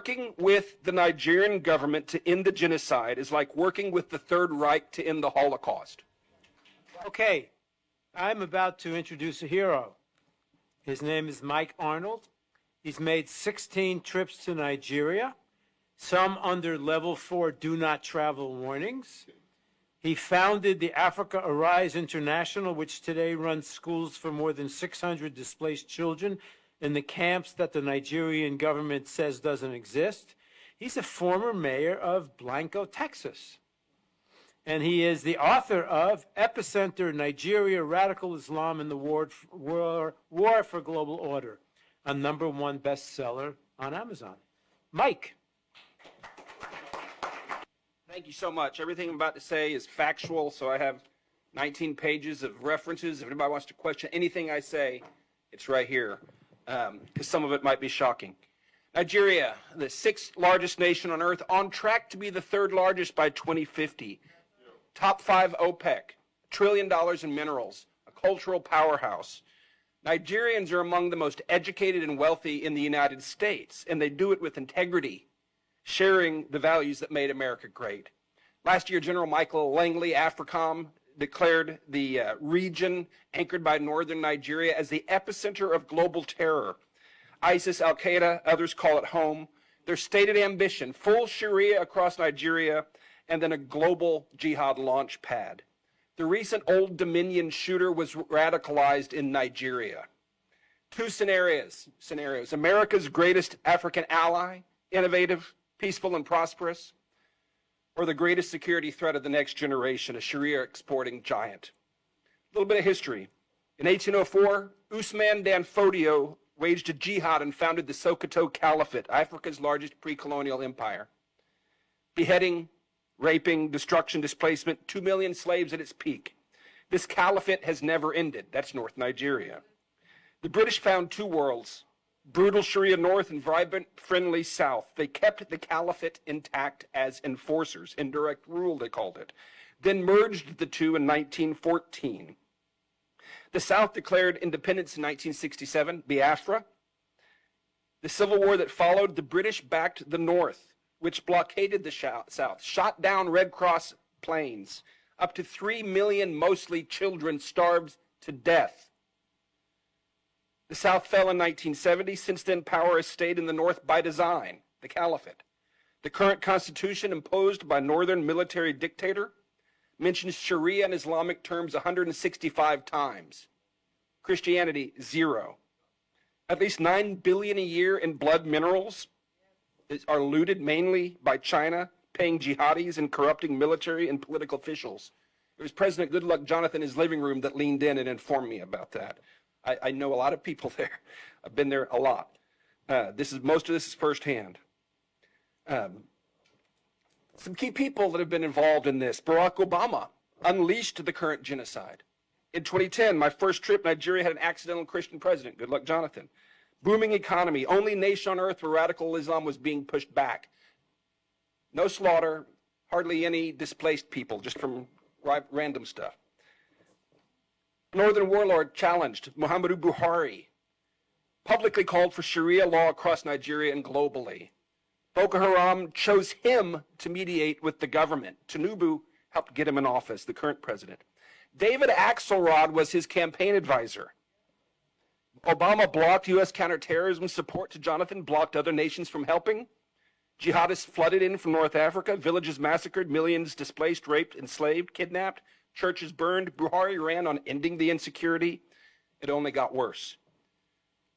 working with the Nigerian government to end the genocide is like working with the Third Reich to end the Holocaust. Okay, I'm about to introduce a hero. His name is Mike Arnold. He's made 16 trips to Nigeria, some under level 4 do not travel warnings. He founded the Africa Arise International, which today runs schools for more than 600 displaced children in the camps that the Nigerian government says doesn't exist. He's a former mayor of Blanco, Texas. And he is the author of Epicenter, Nigeria, Radical Islam and the War for Global Order, a #1 bestseller on Amazon. Mike. Thank you so much. Everything I'm about to say is factual, so I have 19 pages of references. If anybody wants to question anything I say, it's right here, because some of it might be shocking. Nigeria, the 6th largest nation on earth, on track to be the 3rd largest by 2050. Top 5 OPEC, $1 trillion in minerals, a cultural powerhouse. Nigerians are among the most educated and wealthy in the United States, and they do it with integrity, sharing the values that made America great. Last year, General Michael Langley, AFRICOM, declared the region anchored by northern Nigeria as the epicenter of global terror. ISIS, Al-Qaeda, others call it home. Their stated ambition, full Sharia across Nigeria, and then a global jihad launch pad. The recent Old Dominion shooter was radicalized in Nigeria. Two scenarios. America's greatest African ally, innovative, peaceful, and prosperous, or the greatest security threat of the next generation, a Sharia exporting giant. A little bit of history. In 1804, Usman Dan Fodio waged a jihad and founded the Sokoto Caliphate, Africa's largest pre-colonial empire. Beheading, raping, destruction, displacement, 2 million slaves at its peak. This caliphate has never ended. That's North Nigeria. The British found two worlds, brutal Sharia North and vibrant, friendly South. They kept the caliphate intact as enforcers, indirect rule they called it, then merged the two in 1914. The South declared independence in 1967, Biafra. The civil war that followed, the British backed the North, which blockaded the South, shot down Red Cross planes. Up to 3 million, mostly children, starved to death. The South fell in 1970. Since then, power has stayed in the North by design, the caliphate. The current constitution, imposed by northern military dictator, mentions Sharia in Islamic terms 165 times. Christianity, 0. At least $9 billion a year in blood minerals are looted mainly by China, paying jihadis and corrupting military and political officials. It was President Goodluck Jonathan in his living room that leaned in and informed me about that. I know a lot of people there. I've been there a lot. Most of this is firsthand. Some key people that have been involved in this. Barack Obama unleashed the current genocide. In 2010, my first trip, Nigeria had an accidental Christian president, Goodluck Jonathan. Booming economy, only nation on earth where radical Islam was being pushed back. No slaughter, hardly any displaced people, just from random stuff. Northern warlord challenged, Muhammadu Buhari, publicly called for Sharia law across Nigeria and globally. Boko Haram chose him to mediate with the government. Tinubu helped get him in office, the current president. David Axelrod was his campaign advisor. Obama blocked U.S. counterterrorism support to Jonathan, blocked other nations from helping. Jihadists flooded in from North Africa, villages massacred, millions displaced, raped, enslaved, kidnapped, churches burned. Buhari ran on ending the insecurity. It only got worse.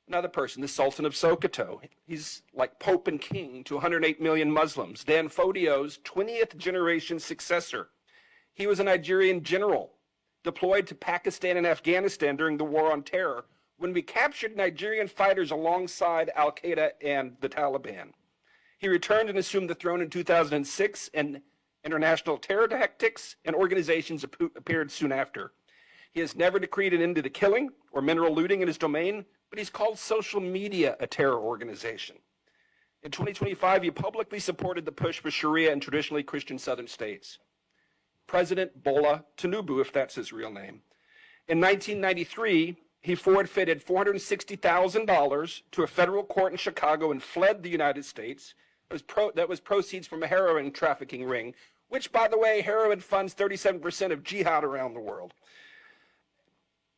Another person, the Sultan of Sokoto. He's like Pope and King to 108 million Muslims. Dan Fodio's 20th generation successor. He was a Nigerian general deployed to Pakistan and Afghanistan during the war on terror, when we captured Nigerian fighters alongside Al-Qaeda and the Taliban. He returned and assumed the throne in 2006, and international terror tactics and organizations appeared soon after. He has never decreed an end to the killing or mineral looting in his domain, but he's called social media a terror organization. In 2025, he publicly supported the push for Sharia in traditionally Christian southern states. President Bola Tinubu, if that's his real name. In 1993, he forfeited $460,000 to a federal court in Chicago and fled the United States, That was proceeds from a heroin trafficking ring, which, by the way, heroin funds 37% of jihad around the world.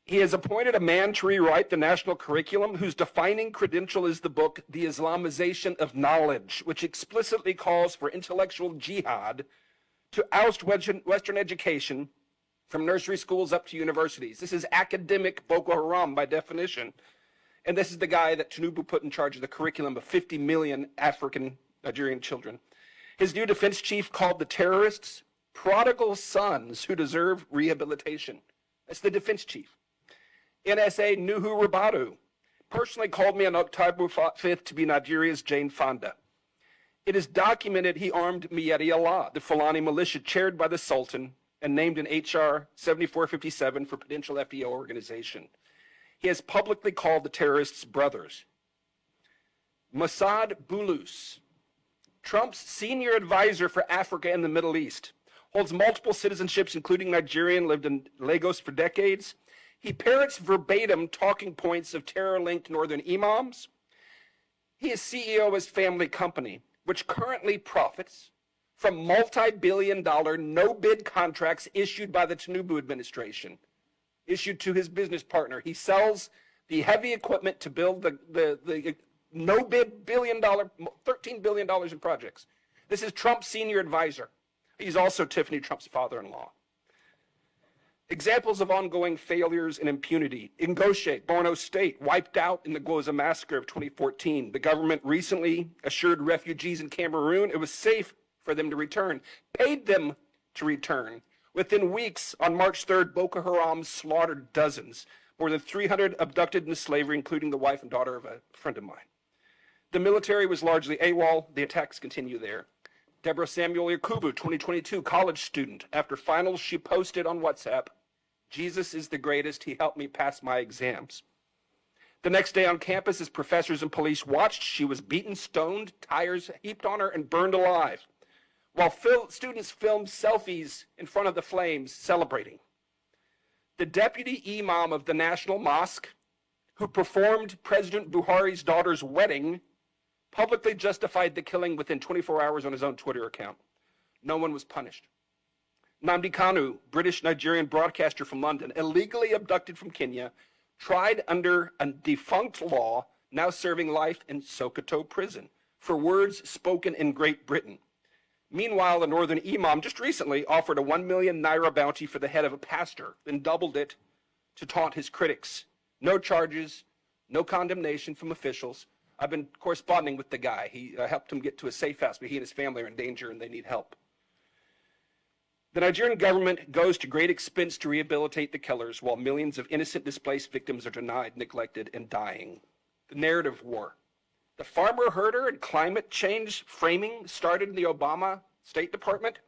He has appointed a man to rewrite the national curriculum whose defining credential is the book, The Islamization of Knowledge, which explicitly calls for intellectual jihad to oust Western education from nursery schools up to universities. This is academic Boko Haram by definition. And this is the guy that Tinubu put in charge of the curriculum of 50 million African Nigerian children. His new defense chief called the terrorists prodigal sons who deserve rehabilitation. That's the defense chief. NSA Nuhu Rabadu personally called me on October 5th to be Nigeria's Jane Fonda. It is documented he armed Miyeti Allah, the Fulani militia chaired by the Sultan and named in HR 7457 for potential FDO organization. He has publicly called the terrorists brothers. Mossad Bulus, Trump's senior advisor for Africa and the Middle East, holds multiple citizenships, including Nigerian, lived in Lagos for decades. He parrots verbatim talking points of terror-linked northern imams. He is CEO of his family company, which currently profits from multi-billion-dollar no-bid contracts issued by the Tinubu administration, issued to his business partner. He sells the heavy equipment to build the no-bid billion-dollar, $13 billion in projects. This is Trump's senior advisor. He's also Tiffany Trump's father-in-law. Examples of ongoing failures and impunity. Ngoshe, Borno State, wiped out in the Gwoza massacre of 2014. The government recently assured refugees in Cameroon it was safe for them to return, paid them to return. Within weeks, on March 3rd, Boko Haram slaughtered dozens, more than 300 abducted into slavery, including the wife and daughter of a friend of mine. The military was largely AWOL. The attacks continue there. Deborah Samuel Yakubu, 2022, college student. After finals, she posted on WhatsApp, "Jesus is the greatest. He helped me pass my exams." The next day on campus, as professors and police watched, she was beaten, stoned, tires heaped on her, and burned alive, while students filmed selfies in front of the flames celebrating. The deputy imam of the National Mosque, who performed President Buhari's daughter's wedding, publicly justified the killing within 24 hours on his own Twitter account. No one was punished. Nnamdi Kanu, British Nigerian broadcaster from London, illegally abducted from Kenya, tried under a defunct law, now serving life in Sokoto prison for words spoken in Great Britain. Meanwhile, the northern imam just recently offered a 1 million naira bounty for the head of a pastor, then doubled it to taunt his critics. No charges, no condemnation from officials. I've been corresponding with the guy. He helped him get to a safe house, but he and his family are in danger and they need help. The Nigerian government goes to great expense to rehabilitate the killers, while millions of innocent displaced victims are denied, neglected, and dying. The narrative war. The farmer herder and climate change framing started in the Obama State Department.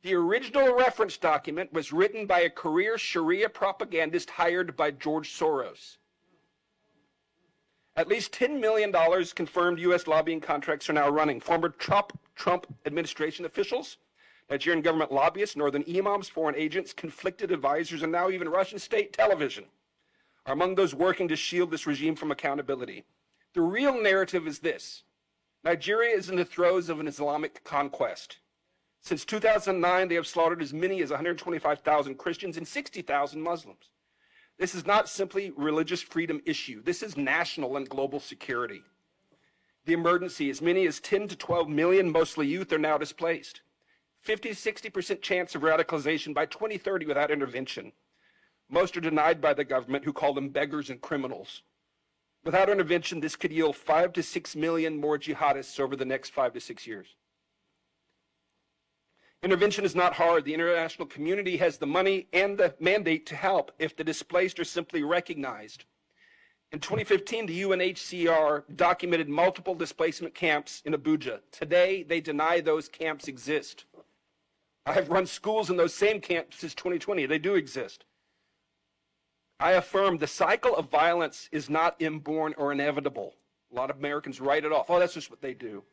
The original reference document was written by a career Sharia propagandist hired by George Soros. At least $10 million confirmed U.S. lobbying contracts are now running. Former Trump administration officials, Nigerian government lobbyists, northern imams, foreign agents, conflicted advisors, and now even Russian state television are among those working to shield this regime from accountability. The real narrative is this: Nigeria is in the throes of an Islamic conquest. Since 2009, they have slaughtered as many as 125,000 Christians and 60,000 Muslims. This is not simply a religious freedom issue. This is national and global security. The emergency: as many as 10 to 12 million, mostly youth, are now displaced. 50 to 60% chance of radicalization by 2030 without intervention. Most are denied by the government, who call them beggars and criminals. Without intervention, this could yield 5 to 6 million more jihadists over the next 5 to 6 years. Intervention is not hard. The international community has the money and the mandate to help if the displaced are simply recognized. In 2015, the UNHCR documented multiple displacement camps in Abuja. Today, they deny those camps exist. I have run schools in those same camps since 2020. They do exist. I affirm the cycle of violence is not inborn or inevitable. A lot of Americans write it off. Oh, that's just what they do.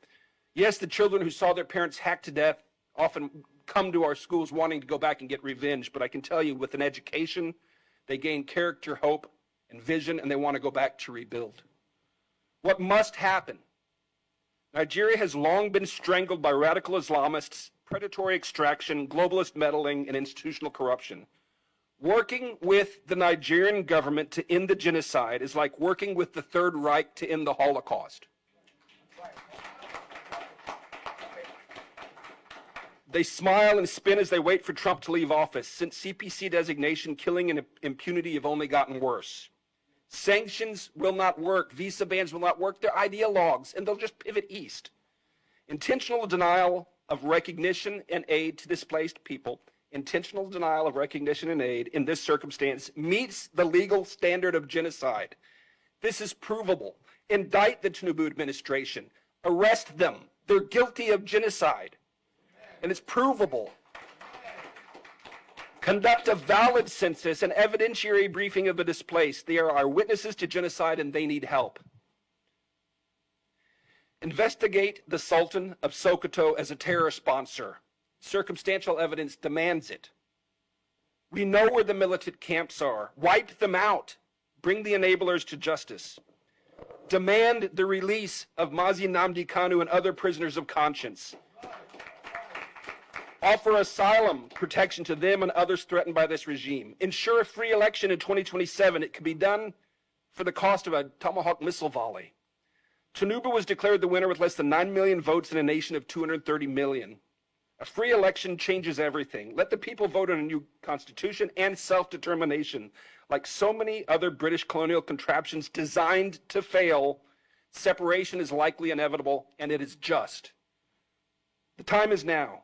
Yes, the children who saw their parents hacked to death often come to our schools wanting to go back and get revenge, but I can tell you, with an education, they gain character, hope, and vision, and they want to go back to rebuild. What must happen? Nigeria has long been strangled by radical Islamists, predatory extraction, globalist meddling, and institutional corruption. Working with the Nigerian government to end the genocide is like working with the Third Reich to end the Holocaust. They smile and spin as they wait for Trump to leave office. Since CPC designation, killing and impunity have only gotten worse. Sanctions will not work. Visa bans will not work. They're ideologues, and they'll just pivot east. Intentional denial of recognition and aid to displaced people, intentional denial of recognition and aid in this circumstance meets the legal standard of genocide. This is provable. Indict the Tinubu administration. Arrest them. They're guilty of genocide. And it's provable. Conduct a valid census and evidentiary briefing of the displaced. They are our witnesses to genocide and they need help. Investigate the Sultan of Sokoto as a terror sponsor. Circumstantial evidence demands it. We know where the militant camps are. Wipe them out. Bring the enablers to justice. Demand the release of Mazi Nnamdi Kanu and other prisoners of conscience. Offer asylum protection to them and others threatened by this regime. Ensure a free election in 2027. It can be done for the cost of a Tomahawk missile volley. Tinubu was declared the winner with less than 9 million votes in a nation of 230 million. A free election changes everything. Let the people vote on a new constitution and self-determination. Like so many other British colonial contraptions designed to fail, separation is likely inevitable, and it is just. The time is now.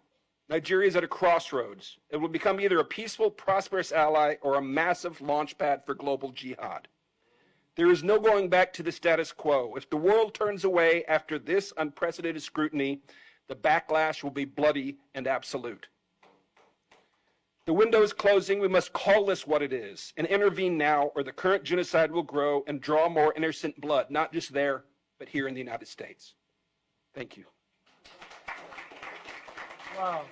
Nigeria is at a crossroads. It will become either a peaceful, prosperous ally or a massive launchpad for global jihad. There is no going back to the status quo. If the world turns away after this unprecedented scrutiny, the backlash will be bloody and absolute. The window is closing. We must call this what it is and intervene now, or the current genocide will grow and draw more innocent blood, not just there, but here in the United States. Thank you. Wow.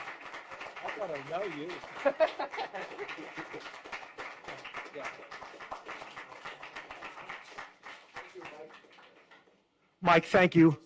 I thought I know you. Mike, thank you.